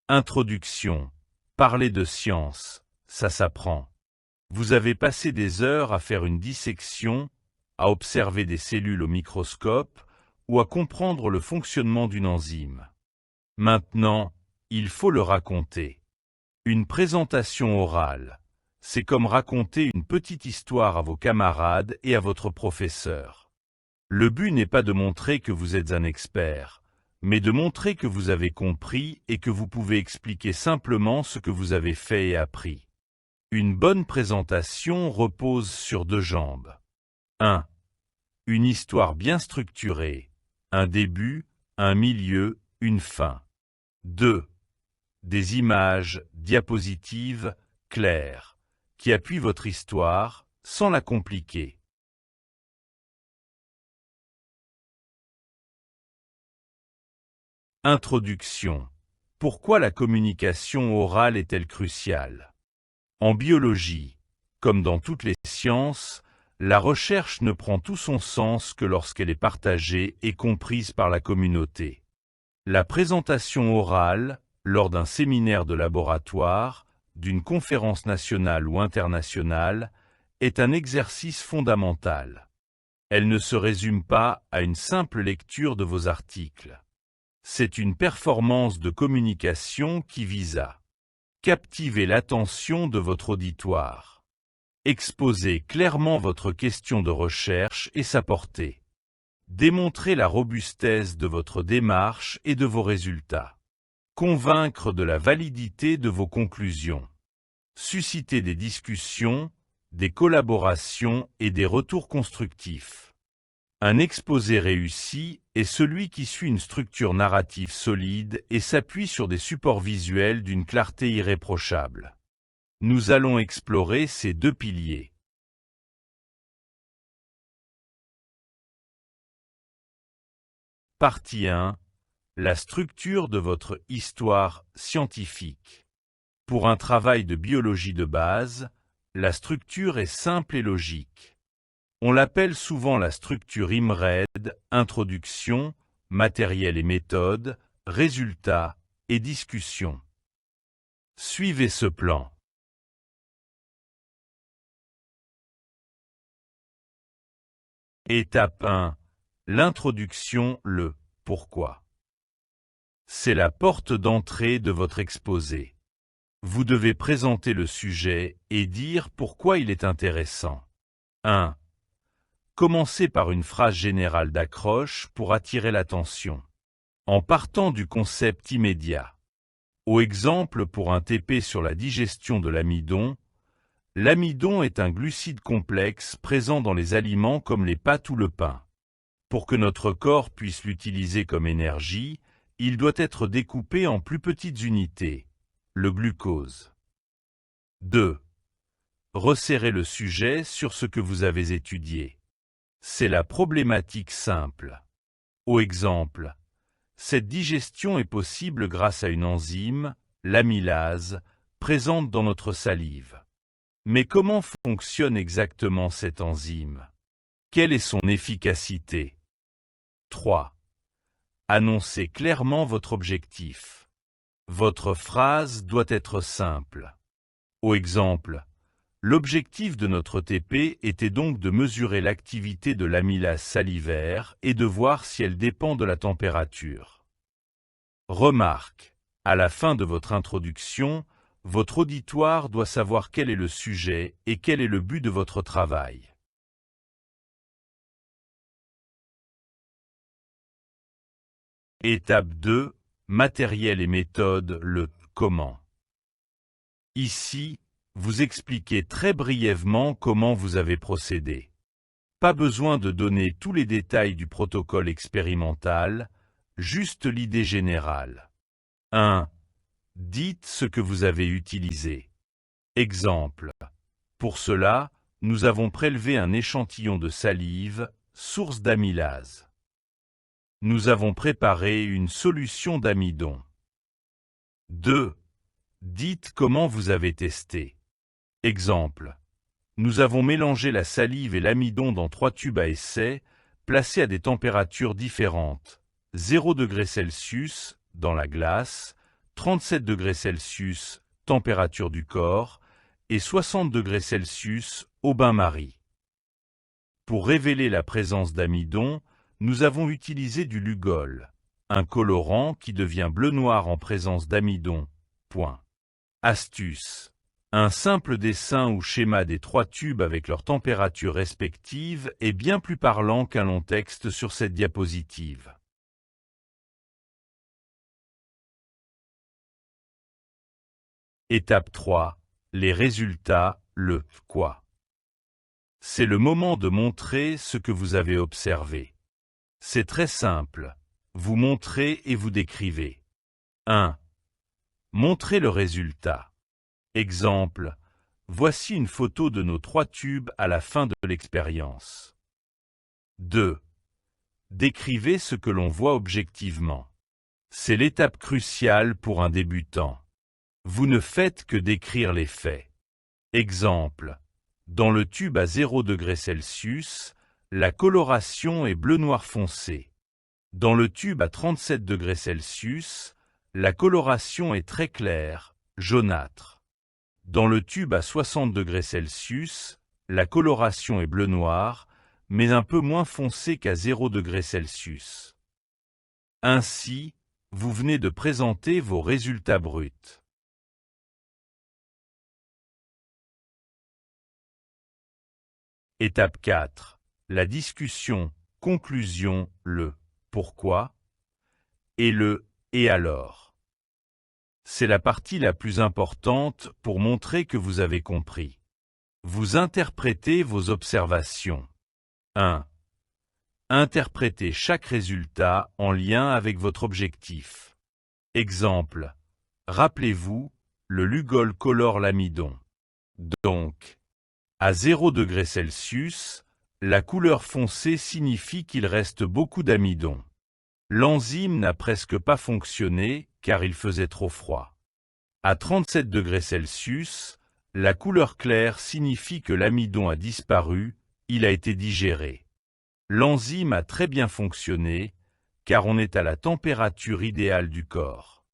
Introduction. Parler de science, ça s'apprend. Vous avez passé des heures à faire une dissection, à observer des cellules au microscope ou à comprendre le fonctionnement d'une enzyme. Maintenant, il faut le raconter. Une présentation orale, c'est comme raconter une petite histoire à vos camarades et à votre professeur. Le but n'est pas de montrer que vous êtes un expert, mais de montrer que vous avez compris et que vous pouvez expliquer simplement ce que vous avez fait et appris. Une bonne présentation repose sur 2 jambes. 1. Une histoire bien structurée, un début, un milieu, une fin. 2. Des images, diapositives, claires, qui appuient votre histoire, sans la compliquer. Introduction. Pourquoi la communication orale est-elle cruciale? En biologie, comme dans toutes les sciences, la recherche ne prend tout son sens que lorsqu'elle est partagée et comprise par la communauté. La présentation orale, lors d'un séminaire de laboratoire, d'une conférence nationale ou internationale, est un exercice fondamental. Elle ne se résume pas à une simple lecture de vos articles. C'est une performance de communication qui vise à captiver l'attention de votre auditoire, exposer clairement votre question de recherche et sa portée, démontrer la robustesse de votre démarche et de vos résultats, convaincre de la validité de vos conclusions, susciter des discussions, des collaborations et des retours constructifs. Un exposé réussi est celui qui suit une structure narrative solide et s'appuie sur des supports visuels d'une clarté irréprochable. Nous allons explorer ces 2 piliers. Partie 1. La structure de votre histoire scientifique. Pour un travail de biologie de base, la structure est simple et logique. On l'appelle souvent la structure IMRED, introduction, matériel et méthode, résultats et discussion. Suivez ce plan. Étape 1. L'introduction, le pourquoi. C'est la porte d'entrée de votre exposé. Vous devez présenter le sujet et dire pourquoi il est intéressant. 1. Commencez par une phrase générale d'accroche pour attirer l'attention, en partant du concept immédiat. Au exemple pour un TP sur la digestion de l'amidon, l'amidon est un glucide complexe présent dans les aliments comme les pâtes ou le pain. Pour que notre corps puisse l'utiliser comme énergie, il doit être découpé en plus petites unités, le glucose. 2. Resserrez le sujet sur ce que vous avez étudié. C'est la problématique simple. Au exemple, cette digestion est possible grâce à une enzyme, l'amylase, présente dans notre salive. Mais comment fonctionne exactement cette enzyme? Quelle est son efficacité? 3. Annoncez clairement votre objectif. Votre phrase doit être simple. Au exemple, l'objectif de notre TP était donc de mesurer l'activité de l'amylase salivaire et de voir si elle dépend de la température. Remarque, à la fin de votre introduction, votre auditoire doit savoir quel est le sujet et quel est le but de votre travail. Étape 2. Matériel et méthode, le comment. Ici, vous expliquez très brièvement comment vous avez procédé. Pas besoin de donner tous les détails du protocole expérimental, juste l'idée générale. 1. Dites ce que vous avez utilisé. Exemple. Pour cela, nous avons prélevé un échantillon de salive, source d'amylase. Nous avons préparé une solution d'amidon. 2. Dites comment vous avez testé. Exemple. Nous avons mélangé la salive et l'amidon dans 3 tubes à essai, placés à des températures différentes. 0 °C dans la glace, 37 degrés Celsius, température du corps, et 60 degrés Celsius au bain-marie. Pour révéler la présence d'amidon, nous avons utilisé du Lugol, un colorant qui devient bleu-noir en présence d'amidon. Astuce. Un simple dessin ou schéma des 3 tubes avec leurs températures respectives est bien plus parlant qu'un long texte sur cette diapositive. Étape 3. Les résultats, le « quoi ». C'est le moment de montrer ce que vous avez observé. C'est très simple. Vous montrez et vous décrivez. 1. Montrez le résultat. Exemple. Voici une photo de nos 3 tubes à la fin de l'expérience. 2. Décrivez ce que l'on voit objectivement. C'est l'étape cruciale pour un débutant. Vous ne faites que décrire les faits. Exemple. Dans le tube à 0 degrés Celsius, la coloration est bleu-noir foncé. Dans le tube à 37 degrés Celsius, la coloration est très claire, jaunâtre. Dans le tube à 60 degrés Celsius, la coloration est bleu-noir, mais un peu moins foncée qu'à 0 degrés Celsius. Ainsi, vous venez de présenter vos résultats bruts. Étape 4. La discussion, conclusion, le « pourquoi » et le « et alors ». C'est la partie la plus importante pour montrer que vous avez compris. Vous interprétez vos observations. 1. Interprétez chaque résultat en lien avec votre objectif. Exemple. Rappelez-vous, le Lugol colore l'amidon. Donc, à 0 degrés Celsius, la couleur foncée signifie qu'il reste beaucoup d'amidon. L'enzyme n'a presque pas fonctionné car il faisait trop froid. À 37 degrés Celsius, la couleur claire signifie que l'amidon a disparu, il a été digéré. L'enzyme a très bien fonctionné car on est à la température idéale du corps.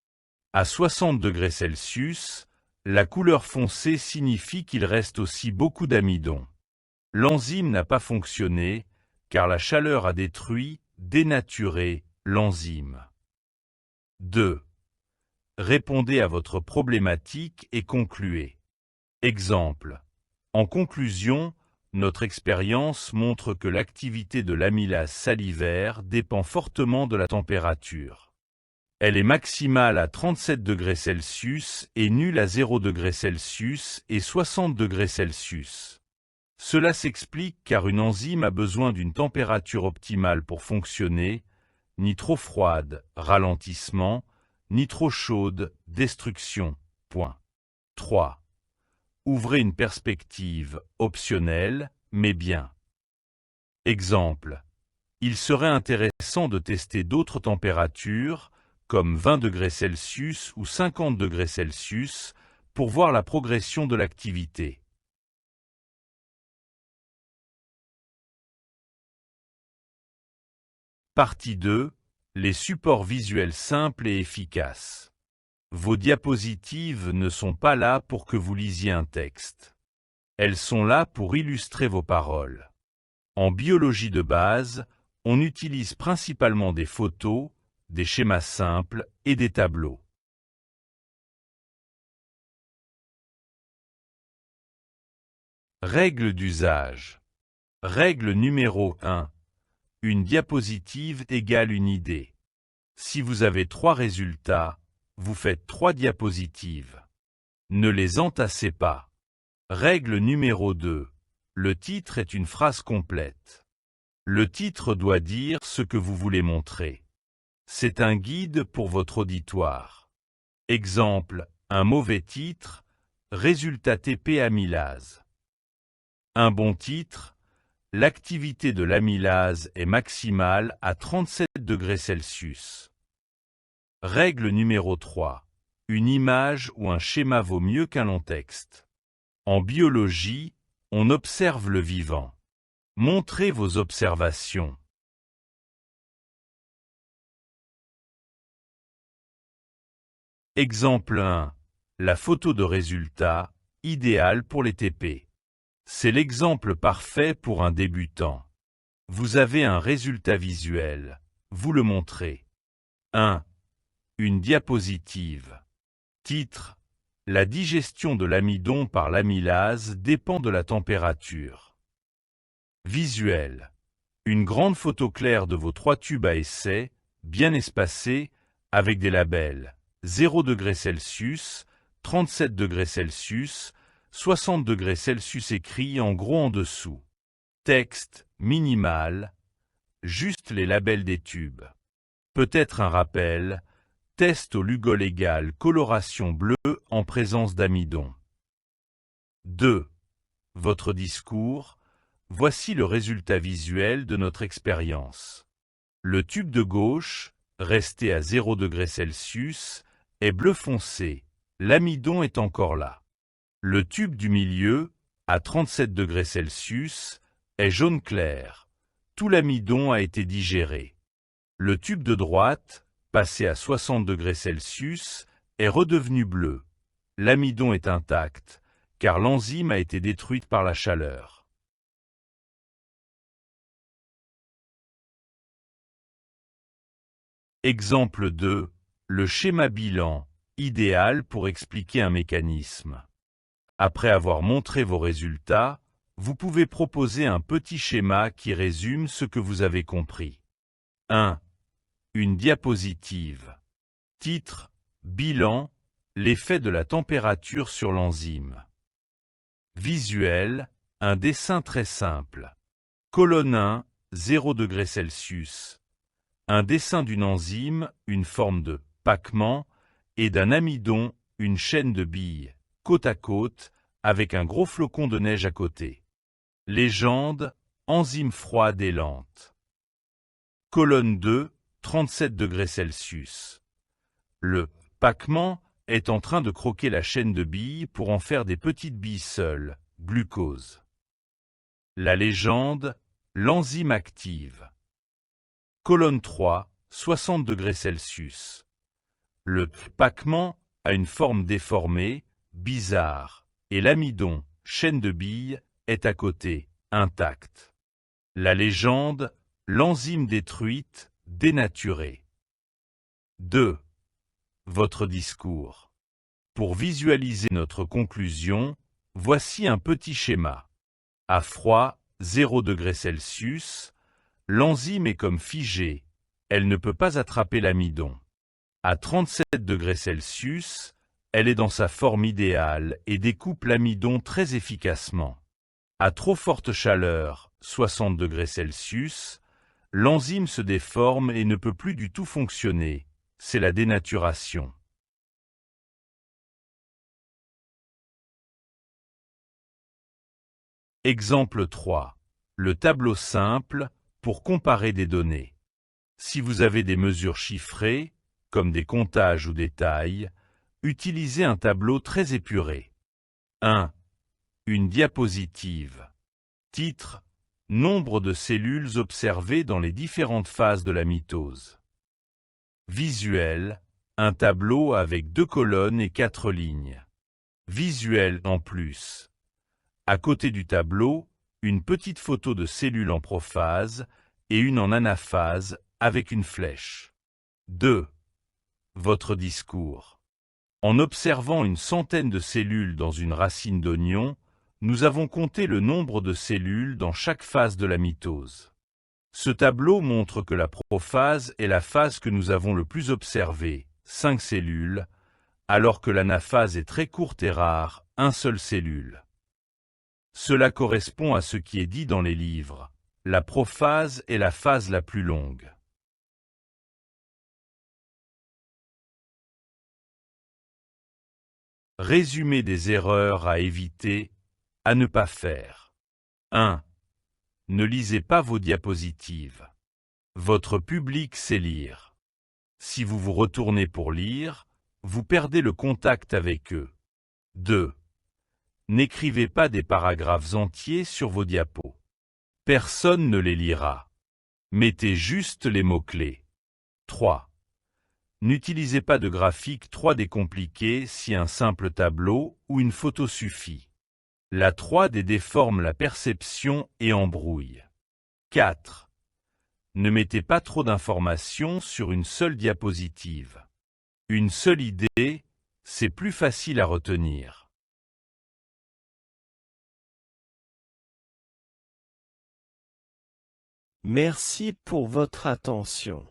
À 60 degrés Celsius, la couleur foncée signifie qu'il reste aussi beaucoup d'amidon. L'enzyme n'a pas fonctionné, car la chaleur a détruit, dénaturé, l'enzyme. 2. Répondez à votre problématique et concluez. Exemple. En conclusion, notre expérience montre que l'activité de l'amylase salivaire dépend fortement de la température. Elle est maximale à 37 degrés Celsius et nulle à 0 degrés Celsius et 60 degrés Celsius. Cela s'explique car une enzyme a besoin d'une température optimale pour fonctionner, ni trop froide, ralentissement, ni trop chaude, destruction. 3. Ouvrez une perspective, optionnelle, mais bien. Exemple. Il serait intéressant de tester d'autres températures, comme 20 degrés Celsius ou 50 degrés Celsius, pour voir la progression de l'activité. Partie 2. Les supports visuels simples et efficaces. Vos diapositives ne sont pas là pour que vous lisiez un texte. Elles sont là pour illustrer vos paroles. En biologie de base, on utilise principalement des photos, des schémas simples et des tableaux. Règle d'usage. Règle numéro 1. Une diapositive égale une idée. Si vous avez 3 résultats, vous faites 3 diapositives. Ne les entassez pas. Règle numéro 2. Le titre est une phrase complète. Le titre doit dire ce que vous voulez montrer. C'est un guide pour votre auditoire. Exemple, un mauvais titre, résultat TP amylase. Un bon titre, l'activité de l'amylase est maximale à 37 degrés Celsius. Règle numéro 3. Une image ou un schéma vaut mieux qu'un long texte. En biologie, on observe le vivant. Montrez vos observations. « Exemple 1. La photo de résultat, idéale pour les TP. C'est l'exemple parfait pour un débutant. Vous avez un résultat visuel. Vous le montrez. 1. Une diapositive. Titre. La digestion de l'amidon par l'amylase dépend de la température. Visuel. Une grande photo claire de vos 3 tubes à essai, bien espacés, avec des labels 0°C, 37°C, 60°C écrits en gros en dessous. Texte minimal, juste les labels des tubes. Peut-être un rappel, test au Lugol égal coloration bleue en présence d'amidon. 2. Votre discours. Voici le résultat visuel de notre expérience. Le tube de gauche, resté à 0°C, est bleu foncé, l'amidon est encore là. Le tube du milieu, à 37°C, est jaune clair, tout l'amidon a été digéré. Le tube de droite, passé à 60°C, est redevenu bleu. L'amidon est intact, car l'enzyme a été détruite par la chaleur. Exemple 2. Le schéma bilan, idéal pour expliquer un mécanisme. Après avoir montré vos résultats, vous pouvez proposer un petit schéma qui résume ce que vous avez compris. 1. Une diapositive. Titre. Bilan. L'effet de la température sur l'enzyme. Visuel. Un dessin très simple. Colonne 1, 0°C. Un dessin d'une enzyme, une forme de paquement, et d'un amidon, une chaîne de billes, côte à côte, avec un gros flocon de neige à côté. Légende, enzyme froide et lente. Colonne 2, 37°C. Le paquement est en train de croquer la chaîne de billes pour en faire des petites billes seules, glucose. La légende, l'enzyme active. Colonne 3, 60°C. Le paquement a une forme déformée, bizarre, et l'amidon, chaîne de billes, est à côté, intact. La légende, l'enzyme détruite, dénaturée. 2. Votre discours. Pour visualiser notre conclusion, voici un petit schéma. À froid, 0°C, l'enzyme est comme figée, elle ne peut pas attraper l'amidon. À 37°C, elle est dans sa forme idéale et découpe l'amidon très efficacement. À trop forte chaleur, 60°C, l'enzyme se déforme et ne peut plus du tout fonctionner. C'est la dénaturation. Exemple 3. Le tableau simple pour comparer des données. Si vous avez des mesures chiffrées, comme des comptages ou des tailles, utilisez un tableau très épuré. 1. Une diapositive. Titre. Nombre de cellules observées dans les différentes phases de la mitose. Visuel. Un tableau avec 2 colonnes et 4 lignes. Visuel en plus. À côté du tableau, une petite photo de cellules en prophase et une en anaphase avec une flèche. 2. Votre discours. En observant une centaine de cellules dans une racine d'oignon, nous avons compté le nombre de cellules dans chaque phase de la mitose. Ce tableau montre que la prophase est la phase que nous avons le plus observée, 5 cellules, alors que l'anaphase est très courte et rare, 1 seule cellule. Cela correspond à ce qui est dit dans les livres. La prophase est la phase la plus longue. Résumé des erreurs à éviter, à ne pas faire. 1. Ne lisez pas vos diapositives. Votre public sait lire. Si vous vous retournez pour lire, vous perdez le contact avec eux. 2. N'écrivez pas des paragraphes entiers sur vos diapos. Personne ne les lira. Mettez juste les mots-clés. 3. N'utilisez pas de graphique 3D compliqué si un simple tableau ou une photo suffit. La 3D déforme la perception et embrouille. 4. Ne mettez pas trop d'informations sur une seule diapositive. Une seule idée, c'est plus facile à retenir. Merci pour votre attention.